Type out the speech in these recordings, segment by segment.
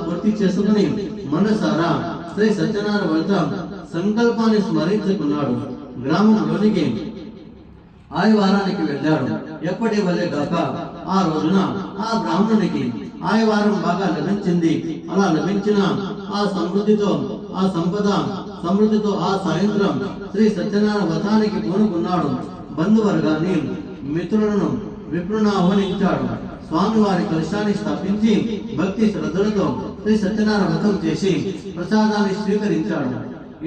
పూర్తి చేసుకుని మనసారా శ్రీ సత్యనారాయణ వ్రత సంకల్పాన్ని స్మరించుకున్నాడు. గ్రామంలోనికి ఆదివారానికి వెళ్ళాడు. ఎప్పటి వలె కాక ఆ రోజున ఆ బ్రాహ్మణునికి ఆదివారం బాగా లభించింది. అలా లభించిన ఆ సమృద్ధితో ఆ సంపద సమృద్ధితో ఆ సాయంత్రం శ్రీ సత్యనారాయణ వ్రతానికి పూనుకున్నాడు. బంధువర్గాన్ని మిత్రులను విప్రును ఆహ్వానించాడు. స్వామివారి కలశాన్ని స్థాపించి భక్తి శ్రద్ధలతో శ్రీ సత్యనారాయణ వ్రతం చేసి ప్రసాదాన్ని స్వీకరించాడు.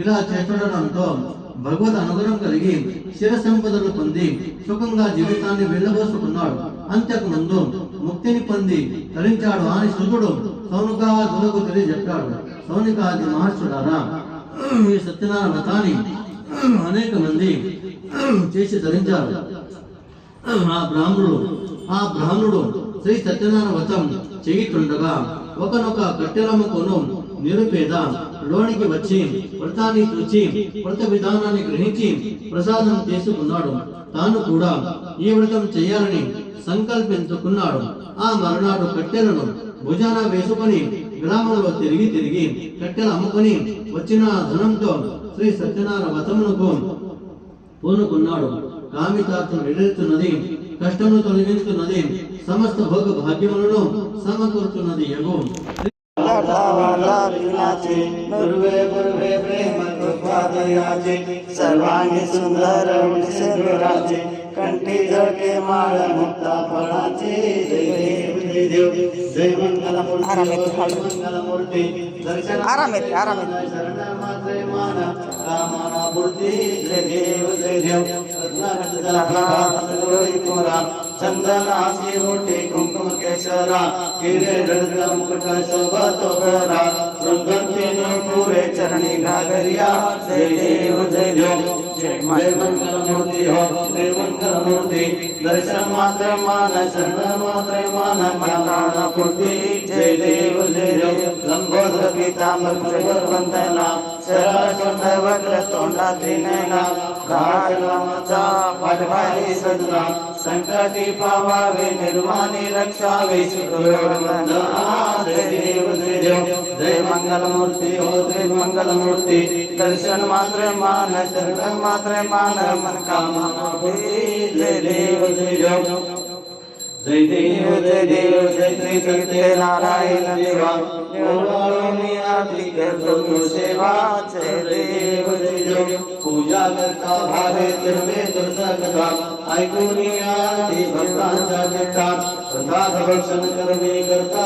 ఇలా చేస్తుండటంతో భగవద్ అనుగ్రహం కలిగి శిర సంపదలు పొంది సుఖంగా జీవితాన్ని వెళ్ళబోసుకున్నాడు. అంతకు ముందు ముక్తిని పొంది తరించాడు అని శుద్ధుడు సౌనికాదులకు తెలియజెప్పాడు. సౌనికాది మహర్షులారా, ఈ సత్యనారాయణ వ్రతాన్ని అనేక మంది చేసి ధరించారు. ఆ బ్రాహ్మణుడు శ్రీ సత్యనారాయణ వ్రతం చేయుతుండగా ఒకనొక కట్టెలమ్మకును నిరుపేద లోనికి వచ్చి వ్రతాన్ని చూచి వ్రత విధానాన్ని గ్రహించి ప్రసాదం చేసుకున్నాడు. తాను కూడా ఈ వ్రతం చేయాలని సంకల్పించుకున్నాడు. ఆ మరునాడు కట్టెలను భుజాన వేసుకొని గ్రామంలో తిరిగి కట్టెలు అమ్ముకొని వచ్చిన ధనంతో శ్రీ సత్యనారాయణ వ్రతమునకు పూనుకున్నాడు. కామితార్థం నెరవేరుతున్నది, కష్టము తొలగించుతున్నది, సమస్త భోగ భాగ్యములను సమకూర్చున్నది యగు सर्वांगी सुंदर सिंदुराचे कंठी जळके माळ मुक्ता फळाचे जय देव जय मंगल मूर्ती दर्शन शरणमात्रे मान कामना मूर्ती जय देव चंदनाची मोठी कुंकुम केशरा हिरे रडला मुकुट शोभा तोरा रंगतीन पुरे चरणी घागरिया जय देव जय मंगल मूर्ति हो जय मंगल मूर्ति दर्शन मात्र मान शरण मात्र मान कामना पूर्ति जय देव लंबोदर पीतांबर वंदना शरण वक्र तोंडा त्रिनयना काळमाचा पाठभारी सजना संकटी पावावे निर्वाणी रक्षावे जय देव जय मंगल मूर्ति हो जय मंगल मूर्ति दर्शन मात्र मान शरण मात्र मान मन कामना जय देव जय देव जय श्री सत्यनारायण देवा आरती करतो सेवा जय देव पूजा करता भावे सर्वे दर्शकता ऐकून आरती भक्तांचा जटा प्रसाद भक्षण करणे करता